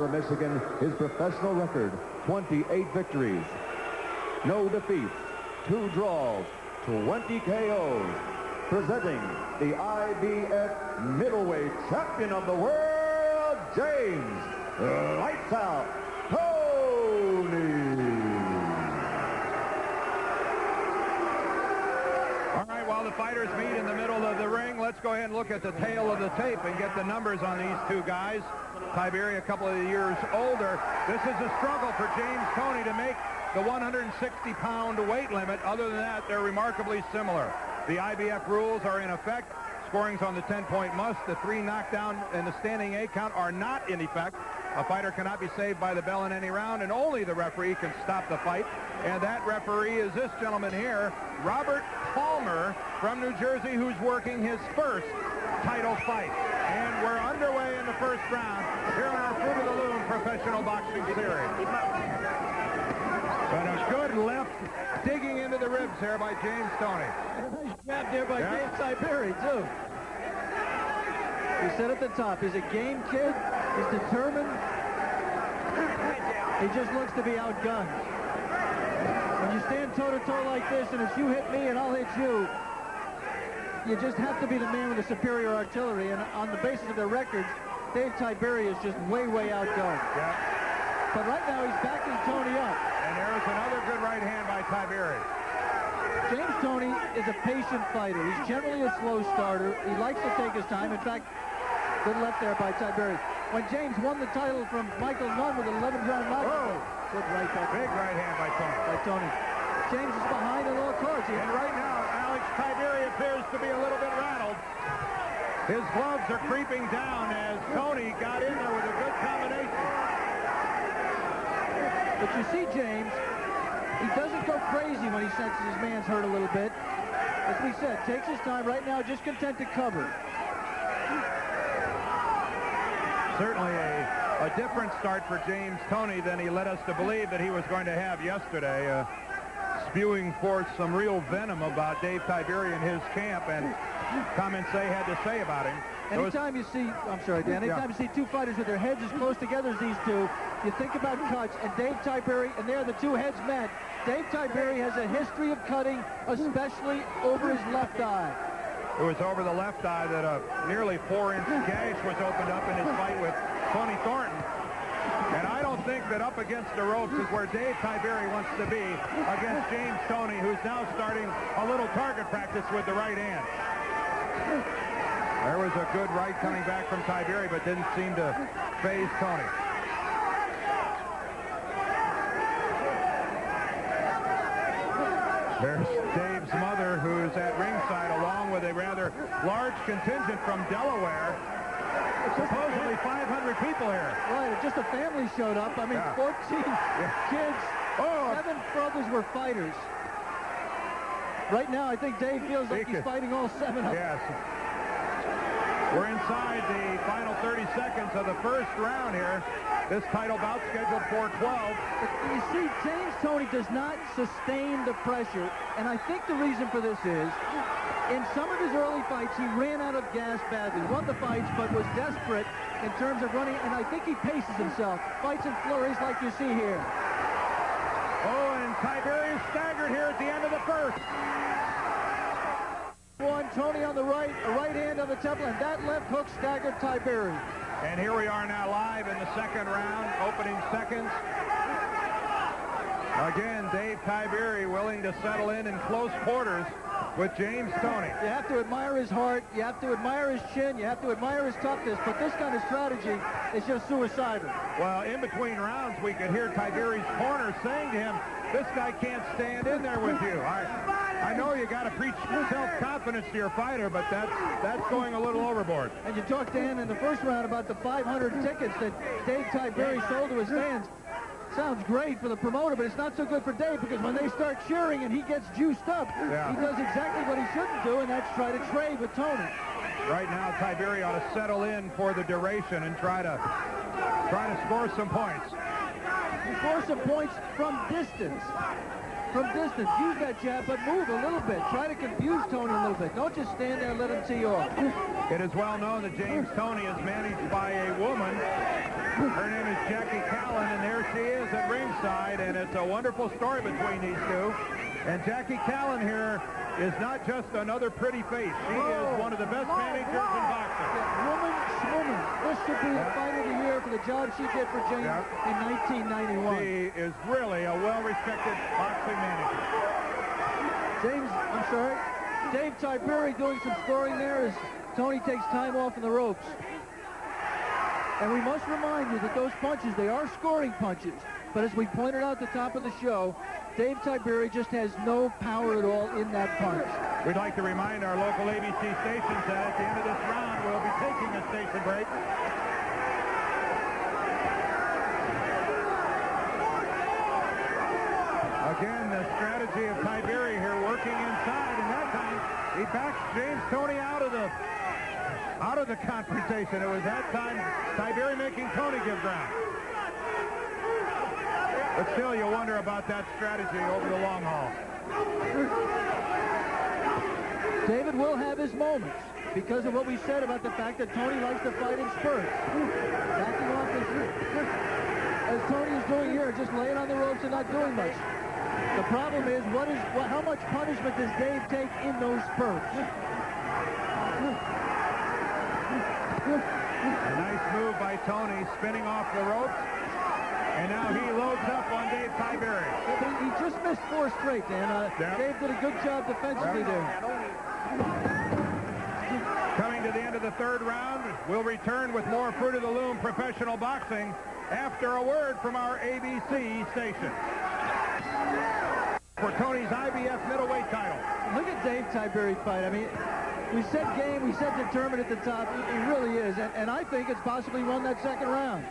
of Michigan, his professional record, 28 victories, no defeats, 2 draws, 20 KOs. Presenting the IBF middleweight champion of the world, James Lights Out Toney. All right, while the fighters meet in the middle of the ring, let's go ahead and look at the tail of the tape and get the numbers on these two guys. Tiberi a couple of years older. This is a struggle for James Toney to make the 160-pound weight limit. Other than that, they're remarkably similar. The IBF rules are in effect. Scoring's on the 10-point must. The 3 knockdown and the standing 8 count are not in effect. A fighter cannot be saved by the bell in any round, and only the referee can stop the fight. And that referee is this gentleman here, Robert Palmer from New Jersey, who's working his first title fight. And we're underway in the first round here on our Fruit of the Loom professional boxing series. But a good left digging into the ribs here by James Toney. Nice jab there by Dave Tiberi, too. He said at the top, he's a game kid. He's determined. He just looks to be outgunned. When you stand toe-to-toe like this, and it's you hit me and I'll hit you, you just have to be the man with the superior artillery. And on the basis of their records, Dave Tiberi is just way, way outgunned. Yeah. But right now, he's backing Toney up. And there's another good right hand by Tiberi. James Toney is a patient fighter. He's generally a slow starter. He likes to take his time. In fact, good left there by Tiberi. When James won the title from Michael Nunn with an 11th-round knockout. Good right back. Big right hand by Toney. James is behind on all cards. And right now, Alex Tiberi appears to be a little bit rattled. His gloves are creeping down as Toney got in there with a good combination. But you see James, he doesn't go crazy when he senses his man's hurt a little bit. As we said, takes his time right now, just content to cover. Certainly a different start for James Toney than he led us to believe that he was going to have yesterday, spewing forth some real venom about Dave Tiberi and his camp, and comments they had to say about him. Anytime you see, I'm sorry, Dan, anytime you see two fighters with their heads as close together as these two, you think about cuts, and Dave Tiberi, and there the two heads met. Dave Tiberi has a history of cutting, especially over his left eye. It was over the left eye that a nearly 4-inch gash was opened up in his fight with Tony Thornton. And I don't think that up against the ropes is where Dave Tiberi wants to be against James Toney, who's now starting a little target practice with the right hand. There was a good right coming back from Tiberi, but didn't seem to faze Toney. There's Dave's mother, who's at ringside, along with a rather large contingent from Delaware. Supposedly 500 people here. Right, just a family showed up. I mean, 14 kids. 7 brothers were fighters. Right now, I think Dave feels like he's fighting all 7 of them. Yes. We're inside the final 30 seconds of the first round here. This title bout scheduled for 12. But you see, James Toney does not sustain the pressure, and I think the reason for this is, in some of his early fights, he ran out of gas badly, won the fights, but was desperate in terms of running, and I think he paces himself. Fights in flurries like you see here. Oh, and Tiberi is staggered here at the end of the first. One, Toney on the right, a right hand on the temple, and that left hook staggered Tiberi. And here we are now live in the second round, opening seconds. Again, Dave Tiberi willing to settle in close quarters with James Toney. You have to admire his heart, you have to admire his chin, you have to admire his toughness, but this kind of strategy is just suicidal. Well, in between rounds, we could hear Tiberi's corner saying to him, this guy can't stand in there with you. I know you got to preach self-confidence to your fighter, but that's going a little overboard. And you talked, Dan, in the first round about the 500 tickets that Dave Tiberi sold to his fans. Sounds great for the promoter, but it's not so good for Dave, because when they start cheering and he gets juiced up, he does exactly what he shouldn't do, and that's try to trade with Toney. Right now, Tiberi ought to settle in for the duration and try to score some points. Score some points from distance. From distance, use that jab, but move a little bit. Try to confuse Toney a little bit. Don't just stand there and let him tee off. It is well known that James Toney is managed by a woman. Her name is Jackie Callan, and there she is at ringside, and it's a wonderful story between these two. And Jackie Callan here is not just another pretty face. She is one of the best managers in boxing. Woman, schwoman. This should be the fight of the year for the job she did for James in 1991. She is really a well-respected boxing manager. Dave Tiberi doing some scoring there as Toney takes time off in the ropes. And we must remind you that those punches, they are scoring punches. But as we pointed out at the top of the show, Dave Tiberi just has no power at all in that punch. We'd like to remind our local ABC stations that at the end of this round, we'll be taking a station break. Again, the strategy of Tiberi here working inside, and that time he backs James Toney out of the confrontation. It was that time Tiberi making Toney give ground. But still, you wonder about that strategy over the long haul. David will have his moments because of what we said about the fact that Toney likes to fight in spurts. Backing off as Toney is doing here, just laying on the ropes and not doing much. The problem is, how much punishment does Dave take in those spurts? A nice move by Toney, spinning off the ropes. And now he loads up on Dave Tiberi. He just missed 4 straight, Dan. Dave did a good job defensively there. Coming to the end of the third round, we'll return with more Fruit of the Loom professional boxing after a word from our ABC station. For Toney's IBF middleweight title. Look at Dave Tiberi fight. I mean, we said game, we said determined at the top. He really is. And I think it's possibly won that second round.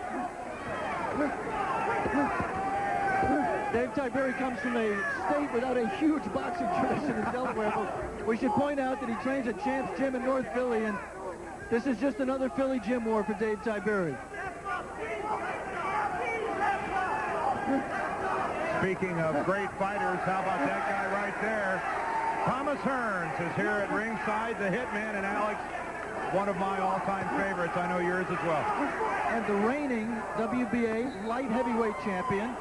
Dave Tiberi comes from a state without a huge boxing tradition in Delaware. But we should point out that he trains at Champs Gym in North Philly, and this is just another Philly gym war for Dave Tiberi. Speaking of great fighters, how about that guy right there? Thomas Hearns is here at ringside, the hitman, and Alex, one of my all-time favorites. I know yours as well. And the reigning WBA light heavyweight champion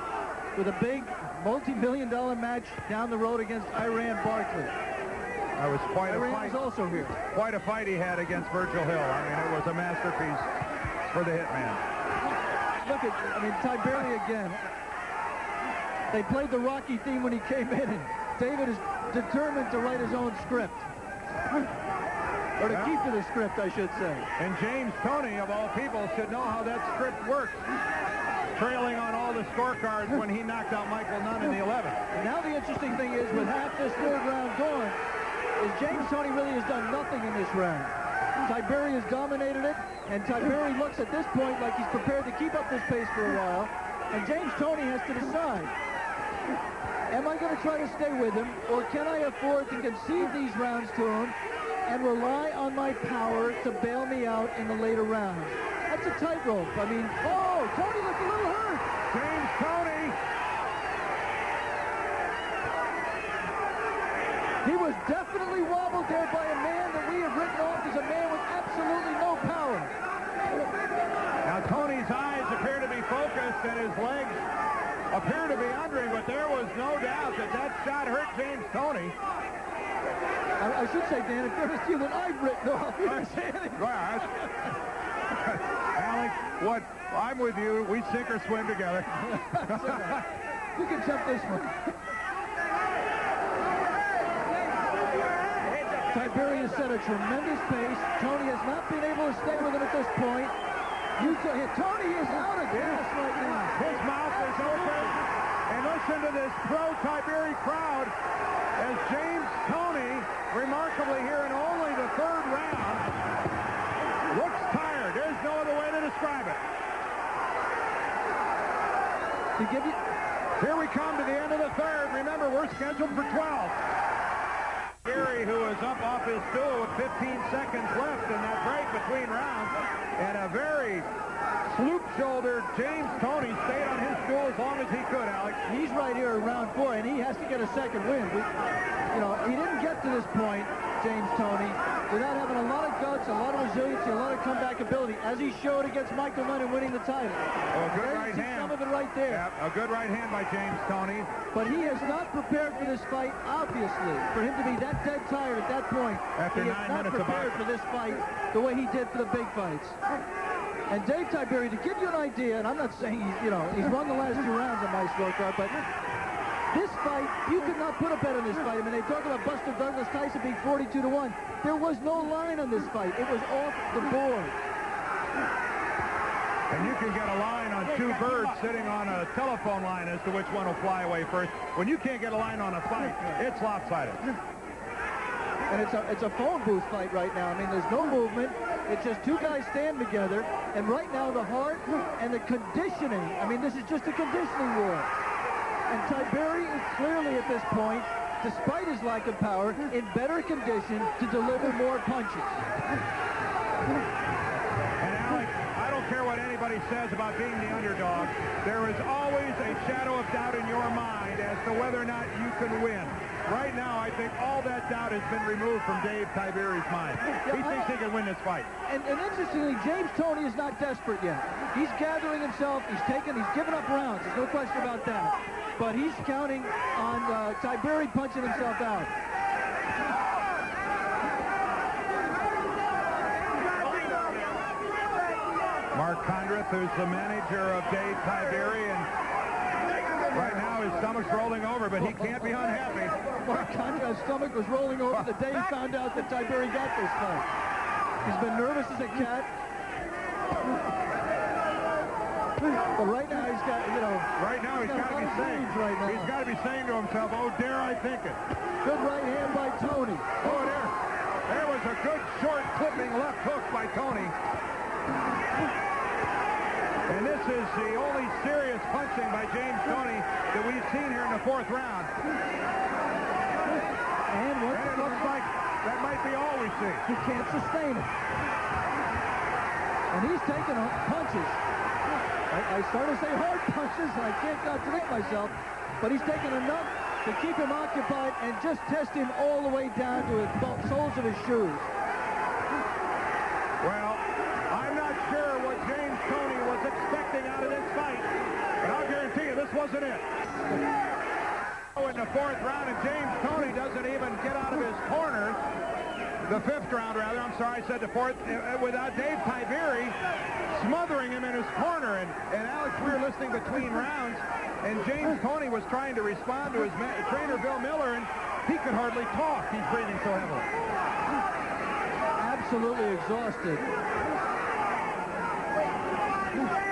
with a big multi-million-dollar match down the road against Iran Barkley. That was quite a fight. Iran is also here. Quite a fight he had against Virgil Hill. I mean, it was a masterpiece for the hitman. Look at, Tiberi again. They played the Rocky theme when he came in, and David is determined to write his own script. Or to keep to the script, I should say. And James Toney, of all people, should know how that script works. Trailing on all the scorecards when he knocked out Michael Nunn in the 11th. And now the interesting thing is, with half this third round gone, is James Toney really has done nothing in this round. Tiberi has dominated it, and Tiberi looks at this point like he's prepared to keep up this pace for a while. And James Toney has to decide. Am I going to try to stay with him, or can I afford to concede these rounds to him and rely on my power to bail me out in the later rounds? That's a tightrope. I mean, Toney looked a little hurt. James Toney. He was definitely wobbled there by a man that we have written off as a man with absolutely no power. Now Toney's eyes appear to be focused and his legs appear to be under him, but there was no doubt that that shot hurt James Toney. I should say, Dan, if there's a few that I've written off, you didn't say anything. Alex, what? I'm with you. We sink or swim together. You can jump this one. Tiberi has set a tremendous pace. Toney has not been able to stay with him at this point. Toney is out of gas right now. His mouth is open. And listen to this pro-Tiberi crowd as James Toney, remarkably here in only the third round, looks tired. There's no other way to describe it. Here we come to the end of the third. Remember, we're scheduled for 12. Tiberi, who is up off his stool with 15 seconds left in that break between rounds, and a very sloop-shouldered James Toney stayed on his stool as long as he could, Alex. He's right here in round 4, and he has to get a second win. He didn't get to this point James Toney without having a lot of guts, a lot of resiliency, a lot of comeback ability, as he showed against Michael Nunn in winning the title. Oh, a good right hand. Some of it right there. Yeah, a good right hand by James Toney. But he has not prepared for this fight, obviously. For him to be that dead tired at that point, After he 9 is not minutes of prepared for this fight the way he did for the big fights. And Dave Tiberi, to give you an idea, and I'm not saying he's won the last 2 rounds on my scorecard, but this fight, you could not put a bet on this fight. I mean, they talk about Buster Douglas Tyson being 42-1. There was no line on this fight. It was off the board. And you can get a line on 2 birds sitting on a telephone line as to which one will fly away first. When you can't get a line on a fight, it's lopsided. And it's a phone booth fight right now. I mean, there's no movement. It's just 2 guys standing together. And right now, the heart and the conditioning, I mean, this is just a conditioning war. And Tiberi is clearly at this point, despite his lack of power, in better condition to deliver more punches. And Alex, I don't care what anybody says about being the underdog. There is always a shadow of doubt in your mind as to whether or not you can win. Right now, I think all that doubt has been removed from Dave Tiberi's mind. He thinks he can win this fight. And interestingly, James Toney is not desperate yet. He's gathering himself. He's given up rounds. There's no question about that. But he's counting on Tiberi punching himself out. Mark Condrith, who's the manager of Dave Tiberi, and right now his stomach's rolling over, but he can't be unhappy. Mark Condrith's stomach was rolling over the day he found out that Tiberi got this fight. He's been nervous as a cat. But right now he's got, Right now he's got to be saying, he's got to be saying to himself, oh, dare I think it. Good right hand by Toney. Oh, there was a good short clipping left hook by Toney. And this is the only serious punching by James Toney that we've seen here in the 4th round. And it looks like that might be all we see. He can't sustain it. And he's taking punches. I started to say hard punches, and I can't contradict myself, but he's taken enough to keep him occupied and just test him all the way down to the soles of his shoes. Well, I'm not sure what James Toney was expecting out of this fight, but I'll guarantee you this wasn't it. In the 4th round, and James Toney doesn't even get out of his corner. The 5th round, rather. I'm sorry, I said the 4th. Without Dave Tiberi smothering him in his corner. And Alex, we were listening between rounds, and James Toney was trying to respond to his trainer, Bill Miller, and he could hardly talk. He's breathing so heavily. Absolutely exhausted.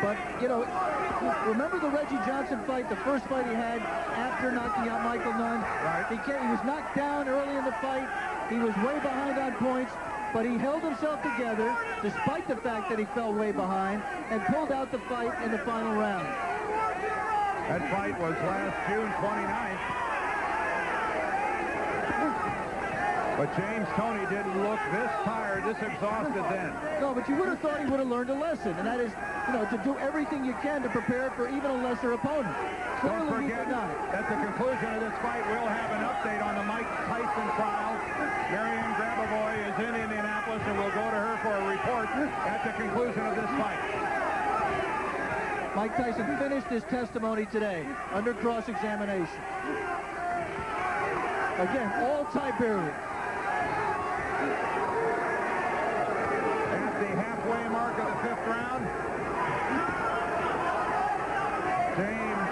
But, remember the Reggie Johnson fight, the first fight he had after knocking out Michael Nunn? Right. He was knocked down early in the fight. He was way behind on points, but he held himself together, despite the fact that he fell way behind, and pulled out the fight in the final round. That fight was last June 29th. But James Toney didn't look this tired, this exhausted then. No, but you would have thought he would have learned a lesson, and that is, to do everything you can to prepare for even a lesser opponent. Don't forget, at the conclusion of this fight, we'll have an update on the Mike Tyson trial. Marianne Grabavoy is in Indianapolis, and we'll go to her for a report at the conclusion of this fight. Mike Tyson finished his testimony today under cross-examination. Again, all Tiberi. At the halfway mark of the 5th round, James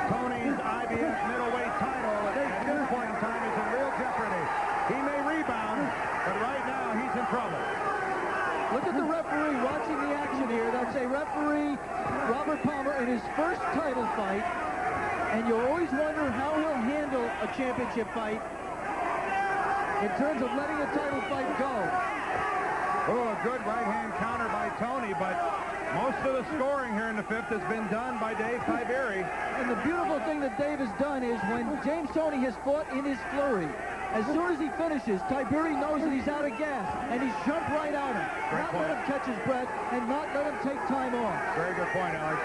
Toney's IBF middleweight title at this point in time is in real jeopardy. He may rebound, but right now he's in trouble. Look at the referee watching the action here. That's a referee, Robert Palmer, in his first title fight. And you always wonder how he'll handle a championship fight in terms of letting a title fight go. Oh, a good right-hand counter by Toney, but most of the scoring here in the 5th has been done by Dave Tiberi. And the beautiful thing that Dave has done is when James Toney has fought in his flurry, as soon as he finishes, Tiberi knows that he's out of gas, and he's jumped right at him. Not let him catch his breath, and not let him take time off. Very good point, Alex.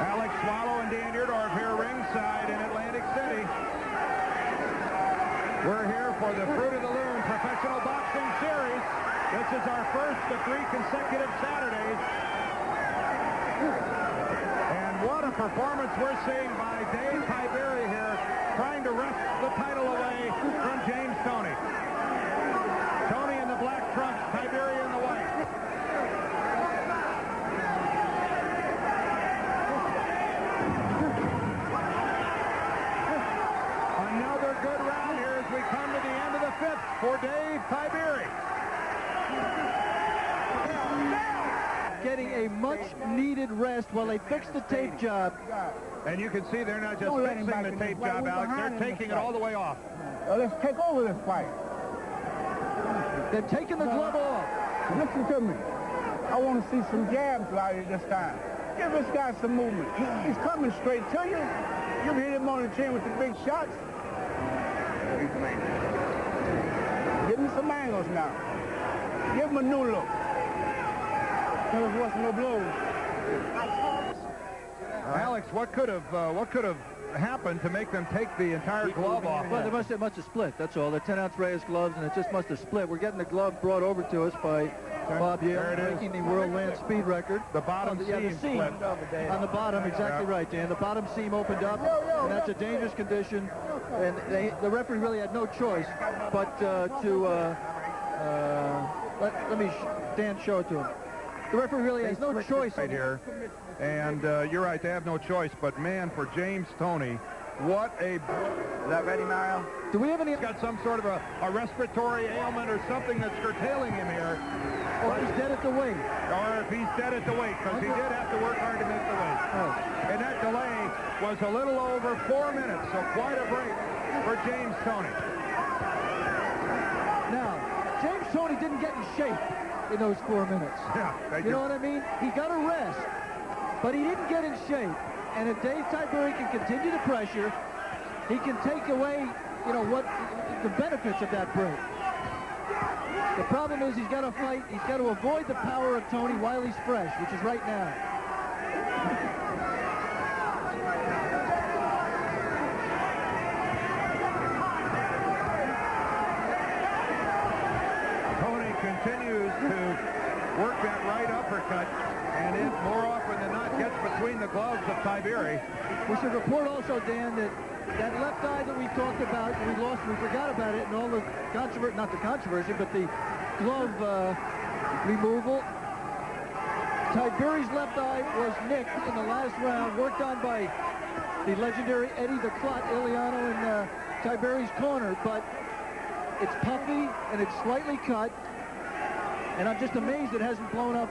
Alex Swallow and Dan Yerdorf here ringside in Atlantic City. We're here for the Fruit of the Loom Professional Boxing Series. This is our first of 3 consecutive Saturdays. And what a performance we're seeing by Dave Tiberi here, trying to wrest the title away from James Toney. Toney in the black trunks, Tiberi in the white. Another good round here as we come to the end of the 5th for Dave Tiberi. Getting a much-needed rest while they fix the tape job. And you can see they're not just fixing the tape job, Alex. They're taking it all the way off. Let's take over this fight. They're taking the glove off. Listen to me. I want to see some jabs out here this time. Give this guy some movement. He's coming straight to you. You can hit him on the chin with the big shots. Give him some angles now. Give him a new look. Tell us what's no blows. Alex, what could have happened to make them take the entire glove off? Well, they must have split. That's all. They're 10-ounce Reyes gloves, and it just must have split. We're getting the glove brought over to us by Bob Yale, breaking the world land speed record. The bottom seam split. On the bottom, exactly right, Dan. The bottom seam opened up, and that's a dangerous condition. And the referee really had no choice but let me, Dan, show it to him. The referee really has no choice right here. And you're right, they have no choice. But, man, for James Toney, what a... Is that ready, Mario? Do we have any... He's got some sort of a respiratory ailment or something that's curtailing him here. Or he's dead at the weight. Or if he's dead at the weight, because he did have to work hard to make the weight. Oh. And that delay was a little over 4 minutes, so quite a break for James Toney. Now, James Toney didn't get in shape in those 4 minutes. Yeah, you know what I mean? He got a rest, but he didn't get in shape. And if Dave Tiberi can continue the pressure, he can take away, you know, what the benefits of that break. The problem is he's got to fight. He's got to avoid the power of Toney while he's fresh, which is right now. Toney continues to work that right uppercut, and it more often than not gets between the gloves of Tiberi. We should report also, Dan, that left eye that we talked about, we forgot about it, and all the controversy, not the controversy, but the glove removal. Tiberi's left eye was nicked in the last round, worked on by the legendary Eddie the Clot Iliano in Tiberi's corner, but it's puffy and it's slightly cut, and I'm just amazed it hasn't blown up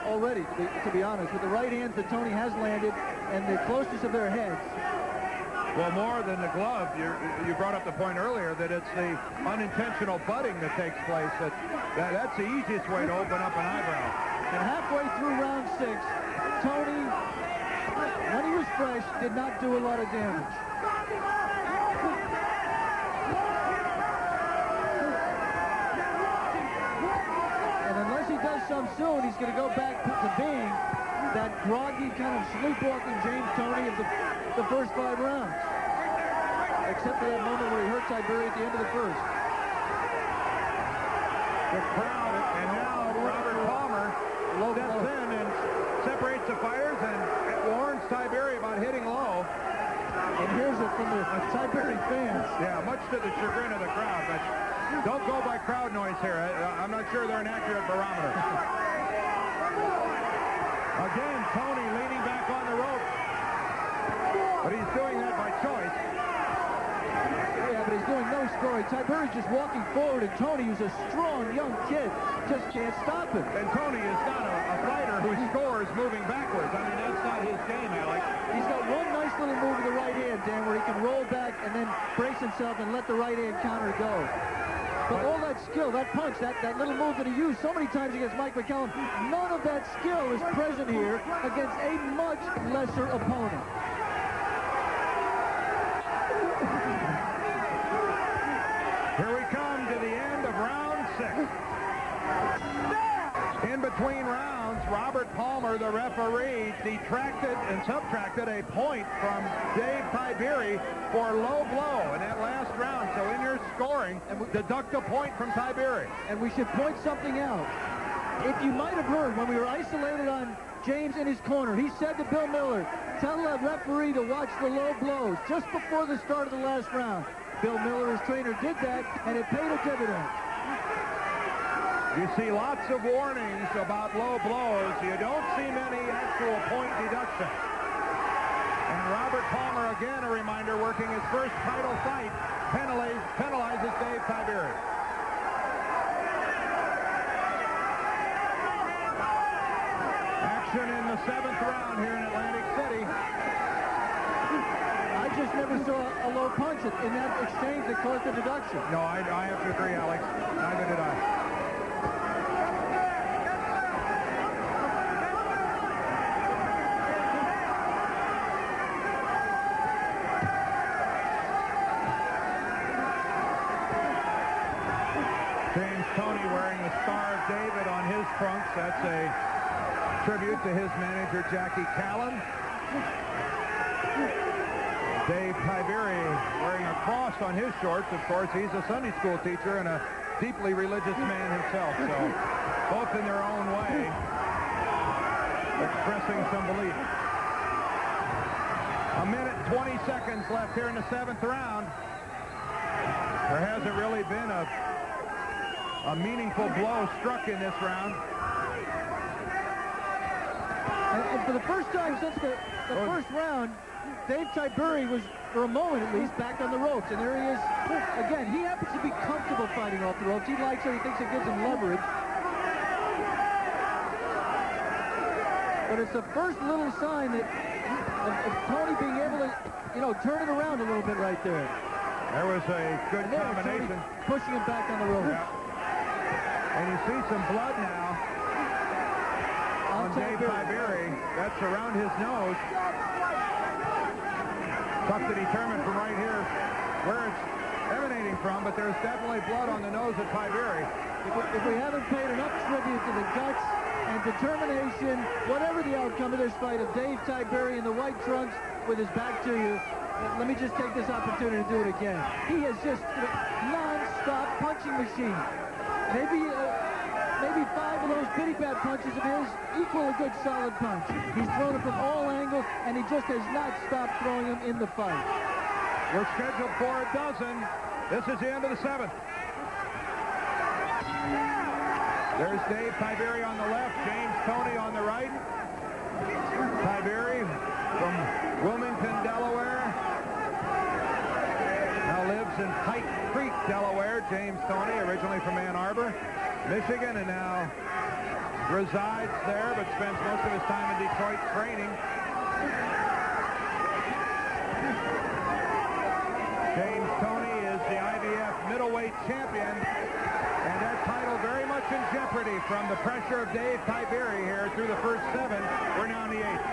already, to be honest, with the right hands that Toney has landed and the closeness of their heads. Well, more than the glove, you brought up the point earlier that it's the unintentional butting that takes place. That's the easiest way to open up an eyebrow. And halfway through round 6, Toney, when he was fresh, did not do a lot of damage. And unless he does some soon, he's going to go back to being that groggy, kind of sleepwalking James Toney of the first 5 rounds. Except for that moment where he hurt Tiberi at the end of the first. The crowd, and now Robert Palmer steps in and separates the fighters and warns Tiberi about hitting low. And here's it from the Tiberi fans. Yeah, much to the chagrin of the crowd, but don't go by crowd noise here. I'm not sure they're an accurate barometer. Again, Toney leaning back on the rope. But he's doing that by choice. Yeah, but he's doing no scoring. Tiberi's just walking forward, and Toney, who's a strong young kid, just can't stop him. And Toney is not a fighter who scores moving backwards. I mean, that's not his game, Alex. He's got one nice little move with the right hand, Dan, where he can roll back and then brace himself and let the right hand counter go. But all that skill, that punch, that little move that he used so many times against Mike McCallum, none of that skill is present here against a much lesser opponent. Here we come to the end of round 6. In between rounds, Robert Palmer, the referee, detracted and subtracted a point from Dave Tiberi for low blow in that last round. So in your scoring, deduct a point from Tiberi. And we should point something out. If you might have heard, when we were isolated on James in his corner, he said to Bill Miller, tell the referee to watch the low blows just before the start of the last round. Bill Miller, his trainer, did that, and it paid a dividend. You see lots of warnings about low blows. You don't see many actual point deductions. And Robert Palmer, again, a reminder, working his first title fight, penalizes Dave Tiberi. Action in the 7th round here in Atlantic City. I just never saw a low punch in that exchange that caused the deduction. No, I have to agree, Alex. Neither did I. Toney wearing the Star of David on his trunks. That's a tribute to his manager, Jackie Callan. Dave Tiberi wearing a cross on his shorts. Of course, he's a Sunday school teacher and a deeply religious man himself. So both in their own way expressing some belief. A minute, 20 seconds left here in the 7th round. There hasn't really been a meaningful blow struck in this round. And for the first time since the first round, Dave Tiberi was, for a moment at least, back on the ropes. And there he is. Again, he happens to be comfortable fighting off the ropes. He likes it. He thinks it gives him leverage. But it's the first little sign that of Toney being able to, turn it around a little bit right there. There was a good combination. Toney pushing him back on the ropes. Yeah. And you see some blood now on Dave Tiberi. That's around his nose. Tough to determine from right here where it's emanating from, but there's definitely blood on the nose of Tiberi. If we haven't paid enough tribute to the guts and determination, whatever the outcome of this fight, of Dave Tiberi in the white trunks with his back to you, let me just take this opportunity to do it again. He is just a non-stop punching machine. Maybe 5 of those pity pat punches of his equal a good solid punch. He's thrown it from all angles, and he just has not stopped throwing them in the fight. We're scheduled for a dozen. This is the end of the 7th. There's Dave Tiberi on the left, James Toney on the right. Tiberi from Wilmington, Delaware. Now lives in Pike Creek, Delaware. James Toney, originally from Ann Arbor, Michigan, and now resides there, but spends most of his time in Detroit training. James Toney is the IBF middleweight champion, and that title very much in jeopardy from the pressure of Dave Tiberi here through the first 7. We're now in the 8th.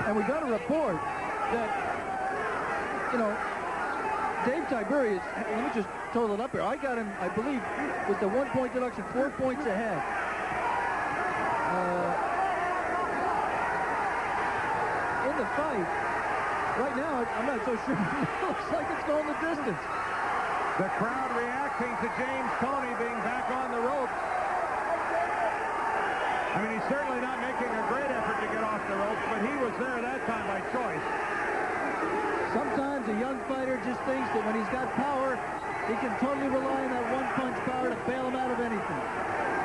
And we got a report that, Dave Tiberi is, let me just total it up here. I got him, I believe, with the 1-point deduction, 4 points ahead. In the fight, right now, I'm not so sure. It looks like it's going the distance. The crowd reacting to James Toney being back on the ropes. I mean, he's certainly not making a great effort to get off the ropes, but he was there that time by choice. Sometimes a young fighter just thinks that when he's got power, he can totally rely on that one-punch power to bail him out of anything.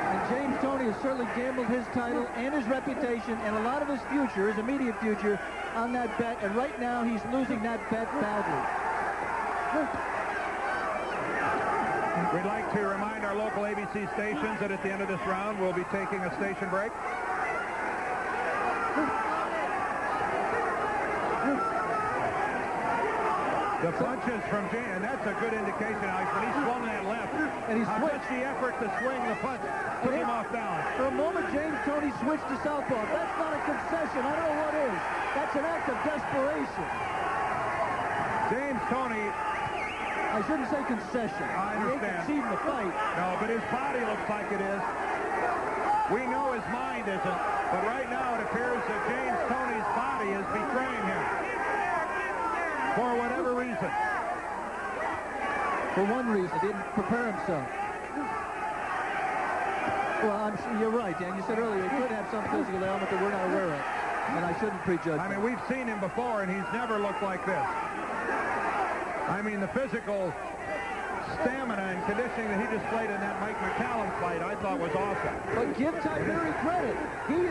And James Toney has certainly gambled his title and his reputation and a lot of his future, his immediate future, on that bet. And right now, he's losing that bet badly. We'd like to remind our local ABC stations that at the end of this round, we'll be taking a station break. The punches from James, and that's a good indication, Alex, when he swung that left. And he switched the effort to swing the punch, took him off down. For a moment, James Toney switched to southpaw. That's not a concession. I don't know what is. That's an act of desperation. James Toney. I shouldn't say concession. I understand. He ain't conceding the fight. No, but his body looks like it is. We know his mind isn't, but right now it appears that James Toney's body is betraying him for whatever reason. For one reason, he didn't prepare himself. Well, you're right, Dan. You said earlier he could have some physical element that we're not aware of, and I shouldn't prejudge. I mean, we've seen him before, and he's never looked like this. I mean, the physical stamina and conditioning that he displayed in that Mike McCallum fight, I thought was awesome. But give Tiberi credit. He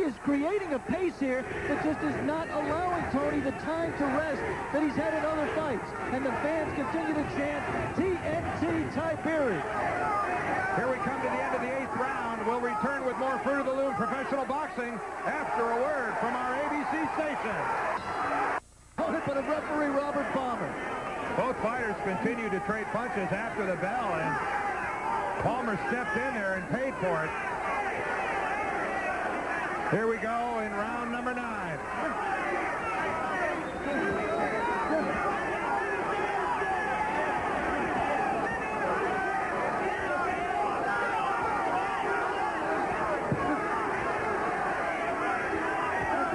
is creating a pace here that just is not allowing Toney the time to rest that he's had in other fights. And the fans continue to chant, TNT Tiberi. Here we come to the end of the 8th round. We'll return with more Fruit of the Loom professional boxing after a word from our ABC station. But a referee, Robert Palmer. Both fighters continue to trade punches after the bell, and Palmer stepped in there and paid for it. Here we go in round number 9.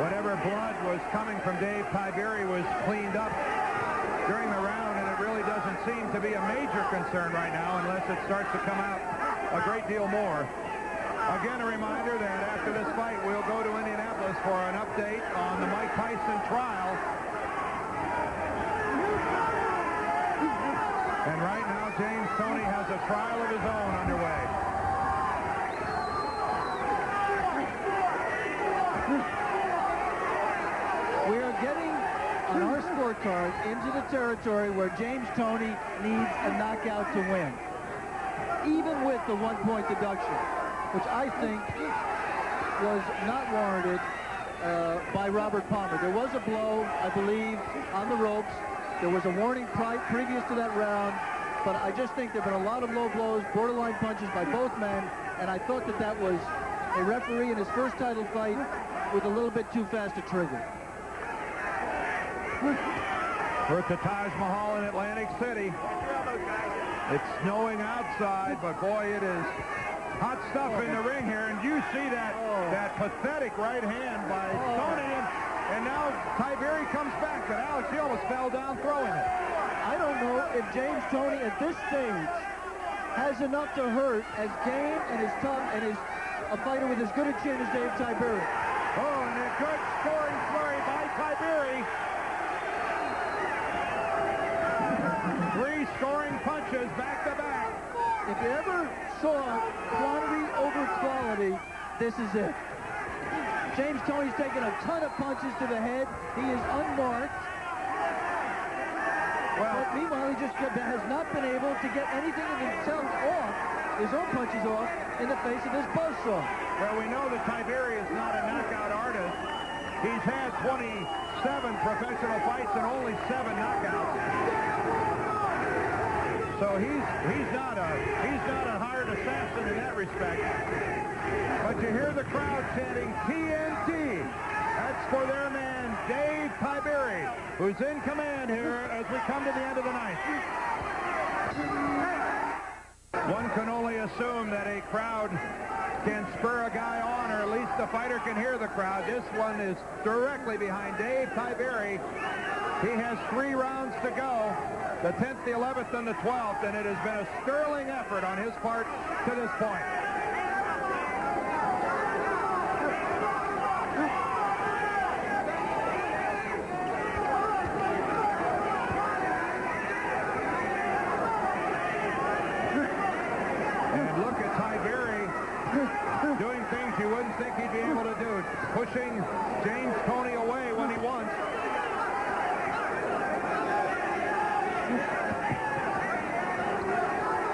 Whatever blood was coming from Dave Tiberi was cleaned up during the round, and it really doesn't seem to be a major concern right now unless it starts to come out a great deal more. Again, a reminder that after this fight, we'll go to Indianapolis for an update on the Mike Tyson trial. And right now, James Toney has a trial of his own underway. We are getting on our scorecard into the territory where James Toney needs a knockout to win, even with the 1-point deduction, which I think was not warranted by Robert Palmer. There was a blow, I believe, on the ropes. There was a warning previous to that round, but I just think there have been a lot of low blows, borderline punches by both men, and I thought that that was a referee in his first title fight with a little bit too fast a trigger. We're at the Taj Mahal in Atlantic City. It's snowing outside, but boy, it is hot stuff in the ring here. And you see that pathetic right hand by Toney, and now Tiberi comes back. But Alex, he almost fell down throwing it. I don't know if James Toney at this stage has enough to hurt as game and as tough and is a fighter with as good a chin as Dave Tiberi. Oh, and a good scoring flurry by Tiberi. 3 scoring punches back-to-back. If you ever saw quantity over quality, this is it. James Toney's taken a ton of punches to the head. He is unmarked. Well, But meanwhile, he just has not been able to get anything of himself off, his own punches off, in the face of this buzzsaw. well, we know that Tiberi is not a knockout artist. He's had 27 professional fights and only 7 knockouts. So he's not a hired assassin in that respect. But you hear the crowd chanting TNT. That's for their man Dave Tiberi, who's in command here as we come to the end of the night. One can only assume that a crowd can spur a guy on, or at least the fighter can hear the crowd. This one is directly behind Dave Tiberi. He has 3 rounds to go, the 10th, the 11th, and the 12th, and it has been a sterling effort on his part to this point. And look at Tiberi doing things you wouldn't think he'd be able to do, pushing James Toney away when he wants.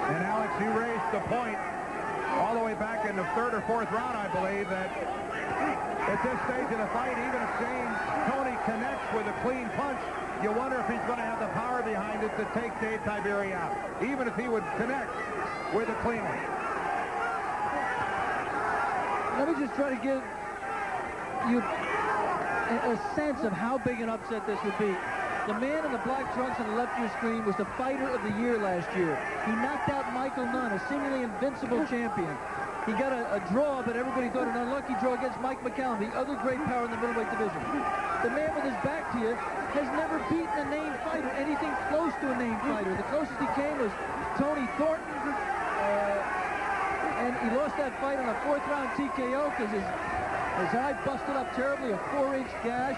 And Alex, you raised the point all the way back in the 3rd or 4th round, I believe, that at this stage of the fight, even if James Toney connects with a clean punch, you wonder if he's going to have the power behind it to take Dave Tiberi out, even if he would connect with a clean one. Let me just try to give you a sense of how big an upset this would be. The man in the black trunks on the left of your screen was the fighter of the year last year. He knocked out Michael Nunn, a seemingly invincible champion. He got a draw, but everybody thought an unlucky draw against Mike McCallum, the other great power in the middleweight division. The man with his back to you has never beaten a named fighter, anything close to a named fighter. The closest he came was Tony Thornton, and he lost that fight on a 4th-round TKO because his eye busted up terribly, a 4-inch gash.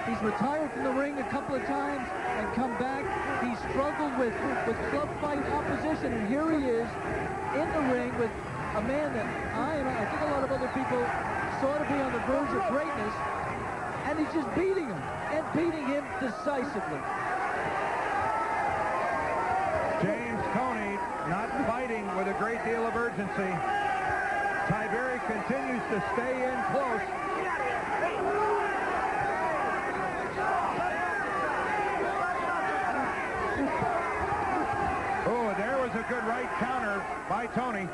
He's retired from the ring a couple of times and come back. He struggled with club fight opposition, and here he is in the ring with a man that I think a lot of other people saw to be on the verge of greatness, and he's just beating him, and beating him decisively. James Toney not fighting with a great deal of urgency. Tiberi continues to stay in close. Oh, there was a good right counter by Toney.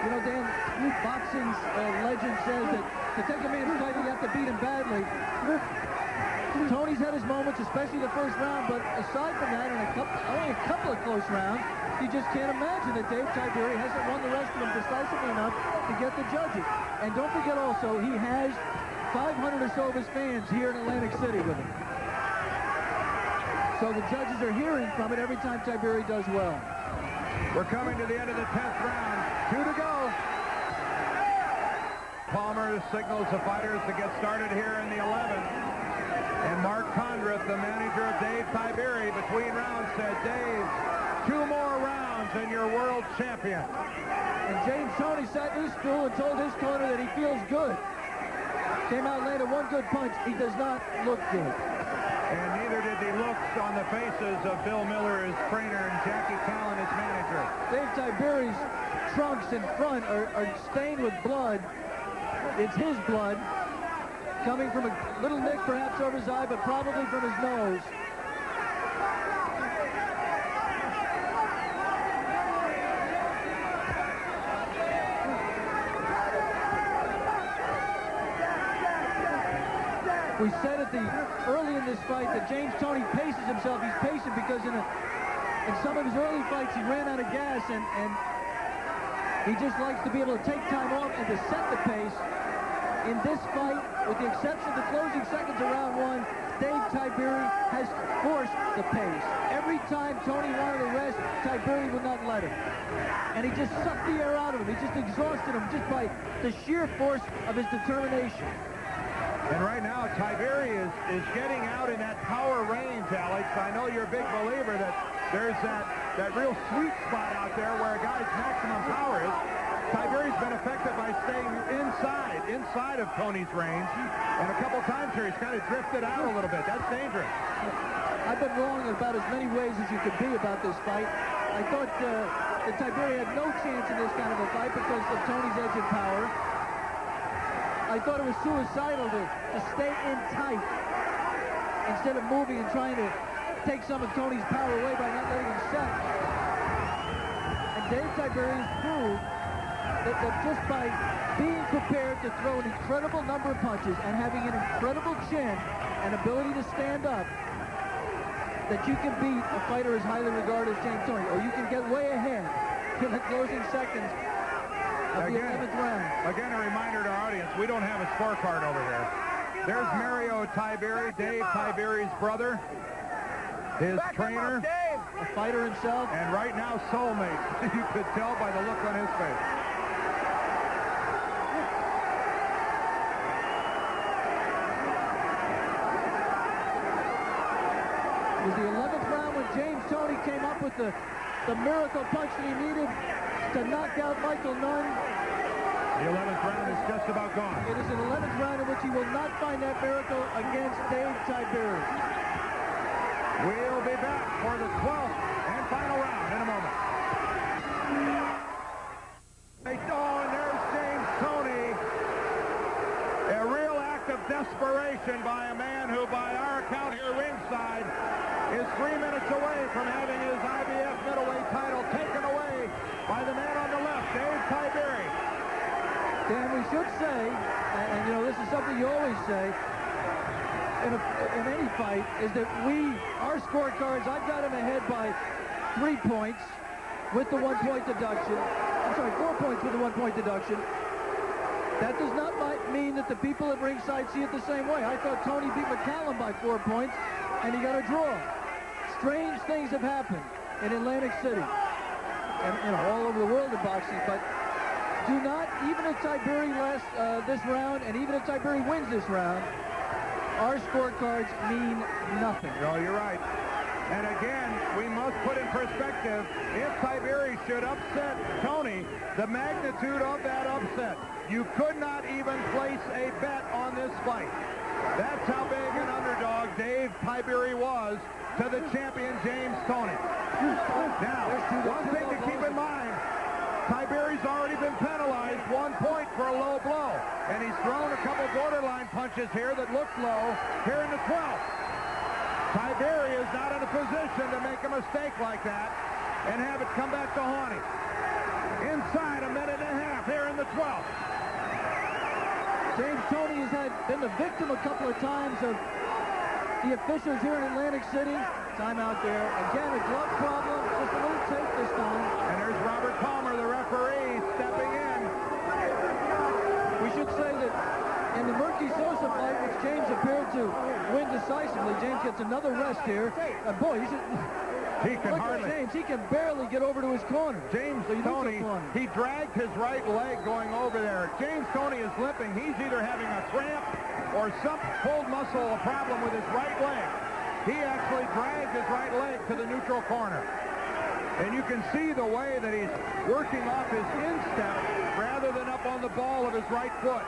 You know, Dan, boxing's legend says that to take a man's fight, you have to beat him badly. Toney's had his moments, especially the first round, but aside from that, in only a couple of close rounds, you just can't imagine that Dave Tiberi hasn't won the rest of them decisively enough to get the judges. And don't forget also, he has 500 or so of his fans here in Atlantic City with him. So the judges are hearing from it every time Tiberi does well. We're coming to the end of the 10th round. 2 to go. Palmer signals the fighters to get started here in the 11th. And Mark Condrith, the manager of Dave Tiberi, between rounds said, Dave, 2 more rounds and you're world champion. And James Toney sat in his stool and told his corner that he feels good. Came out, landed one good punch. He does not look good. And neither did the looks on the faces of Bill Miller, his trainer, and Jackie Callan, his manager. Dave Tiberi's trunks in front are stained with blood. It's his blood, coming from a little nick perhaps over his eye, but probably from his nose. We said early in this fight that James Toney paces himself. He's patient because in some of his early fights he ran out of gas, and he just likes to be able to take time off and to set the pace. In this fight, with the exception of the closing seconds of round 1, Dave Tiberi has forced the pace. Every time Toney wanted to rest, Tiberi would not let him. And he just sucked the air out of him. He just exhausted him just by the sheer force of his determination. And right now, Tiberi is getting out in that power range, Alex. I know you're a big believer that there's that real sweet spot out there where a guy's maximum power is. Tiberi's been effective by staying inside of Toney's range. And a couple times here, he's kind of drifted out a little bit. That's dangerous. I've been wrong in about as many ways as you could be about this fight. I thought that Tiberi had no chance in this kind of a fight because of Toney's edge and power. I thought it was suicidal to stay in tight instead of moving and trying to take some of Toney's power away by not letting him set. And Dave Tiberi has proved that just by being prepared to throw an incredible number of punches and having an incredible chin and ability to stand up, that you can beat a fighter as highly regarded as James Toney, or you can get way ahead in the closing seconds of the 11th round. Again, a reminder to our audience, we don't have a scorecard over here. There's Mario Tiberi, Dave Tiberi's brother, his trainer, a fighter himself, and right now soulmate. You could tell by the look on his face. It was the 11th round when James Toney came up with the miracle punch that he needed to knock out Michael Nunn. The 11th round is just about gone. It is an 11th round in which he will not find that miracle against Dave Tiberi. We'll be back for the 12th and final round in a moment. Oh, and there's James Toney. A real act of desperation by a man who, by our account here ringside, is 3 minutes away from having his IBF middleweight title taken away by the man on the left, Dave Tiberi. Dan, we should say, and you know, this is something you always say, in any fight is that our scorecards, I've got him ahead by 3 points with the 1-point deduction. I'm sorry, 4 points with the 1-point deduction. That does not mean that the people at ringside see it the same way. I thought Toney beat McCallum by 4 points, and he got a draw. Strange things have happened in Atlantic City and all over the world in boxing, but do not, even if Tiberi lasts this round, and even if Tiberi wins this round, our scorecards mean nothing. No, you're right. And again, we must put in perspective, if Tiberi should upset Toney, the magnitude of that upset, you could not even place a bet on this fight. That's how big an underdog Dave Tiberi was to the champion James Toney. Now, one thing to keep in mind, Tiberi's already been penalized 1 point for a low blow, and he's thrown a couple borderline punches here that looked low here in the 12th. Tiberi is not in a position to make a mistake like that and have it come back to haunt him. Inside a minute and a half here in the 12th. James Toney has been the victim a couple of times of the officials here in Atlantic City. Timeout there. Again, a glove problem. Just a little tape this time. And there's Robert Palmer, the referee, stepping in. We should say that in the Murphy Sosa fight, which James appeared to win decisively, James gets another rest here. Boy, he should... He can look hardly. at James. He can barely get over to his corner. James Toney, he dragged his right leg going over there. James Toney is limping. He's either having a cramp or some pulled muscle, a problem with his right leg. He actually dragged his right leg to the neutral corner. And you can see the way that he's working off his instep rather than up on the ball of his right foot.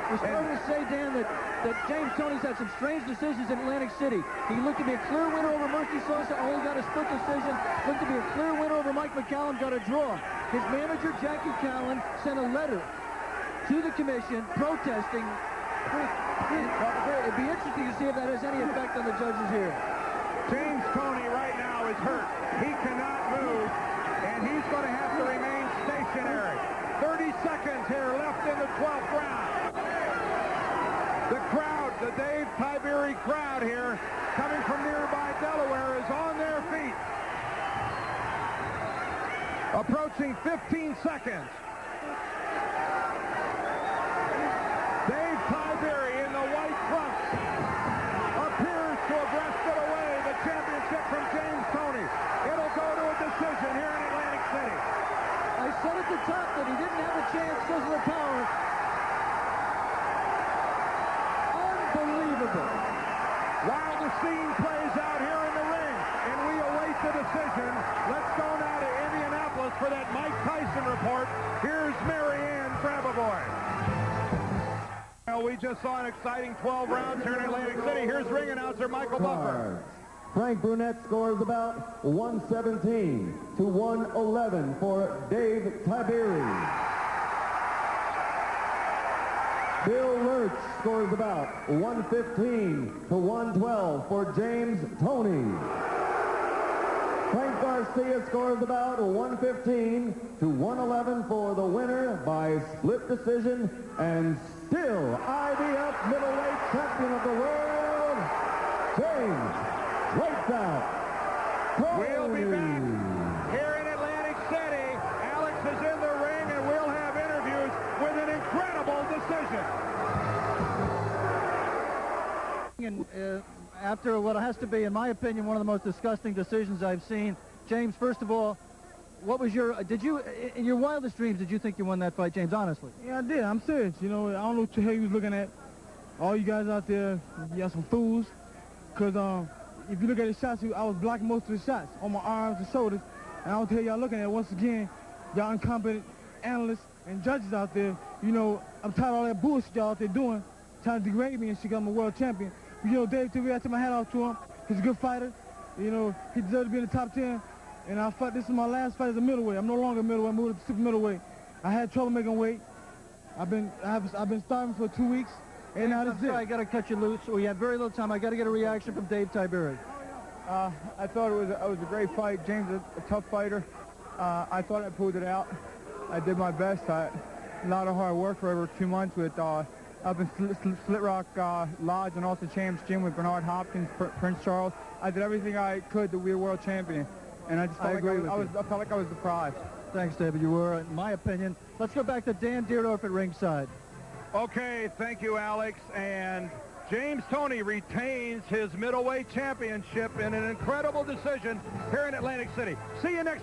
We're starting to say, Dan, that James Toney's had some strange decisions in Atlantic City. He looked to be a clear winner over Murphy Sosa, only got a split decision. Looked to be a clear winner over Mike McCallum, got a draw. His manager, Jackie Callan, sent a letter to the commission protesting. It'd be interesting to see if that has any effect on the judges here. James Toney right now is hurt. He cannot move, and he's going to have to remain stationary. 30 seconds here left in the 12th round. The crowd, the Dave Tiberi crowd here, coming from nearby Delaware, is on their feet. Approaching 15 seconds. Dave Tiberi in the white trunks appears to have wrested away the championship from James Toney. It'll go to a decision here in Atlantic City. I said at the top that he didn't have a chance because of the power. Unbelievable. While the scene plays out here in the ring, and we await the decision, let's go now to Indianapolis for that Mike Tyson report. Here's Mary Ann Grabavoy. Well, we just saw an exciting 12 rounds here in Atlantic City. Here's ring announcer Michael Buffer. Frank Brunette scores about 117 to 111 for Dave Tiberi. Bill Lurch scores about 115 to 112 for James Toney. Frank Garcia scores about 115 to 111 for the winner by split decision, and still IBF middleweight champion of the world, James Lights Out Toney. We'll be back here in Atlantic City. Alex is in the ring, and we'll have interviews with an incredible decision. And after what has to be, in my opinion, one of the most disgusting decisions I've seen. James, first of all, what was your, in your wildest dreams, did you think you won that fight, James, honestly? Yeah, I did. I'm serious. You know, I don't know what the hell you was looking at. All you guys out there, y'all some fools. Because if you look at the shots, I was blocking most of the shots on my arms and shoulders. And I don't tell y'all looking at it. Once again, y'all incompetent analysts and judges out there, you know, I'm tired of all that bullshit y'all out there doing, trying to degrade me and shit. I'm a world champion. You know, Dave Tiberi, I took my hat off to him. He's a good fighter. You know, he deserves to be in the top 10. And I fought, this is my last fight as a middleweight. I'm no longer a middleweight. I moved up to super middleweight. I had trouble making weight. I've been starving for 2 weeks. And now this is it. I got to cut you loose. We have very little time. I got to get a reaction from Dave Tiberi. I thought it was a great fight. James is a tough fighter. I thought I pulled it out. I did my best. A lot of hard work for over 2 months with up in Slit Rock Lodge and also Champs Gym with Bernard Hopkins, Prince Charles. I did everything I could to be a world champion, and I just felt I felt like I was the prize. Thanks, David. You were, in my opinion. Let's go back to Dan Dierdorf at ringside. Okay, thank you, Alex. And James Toney retains his middleweight championship in an incredible decision here in Atlantic City. See you next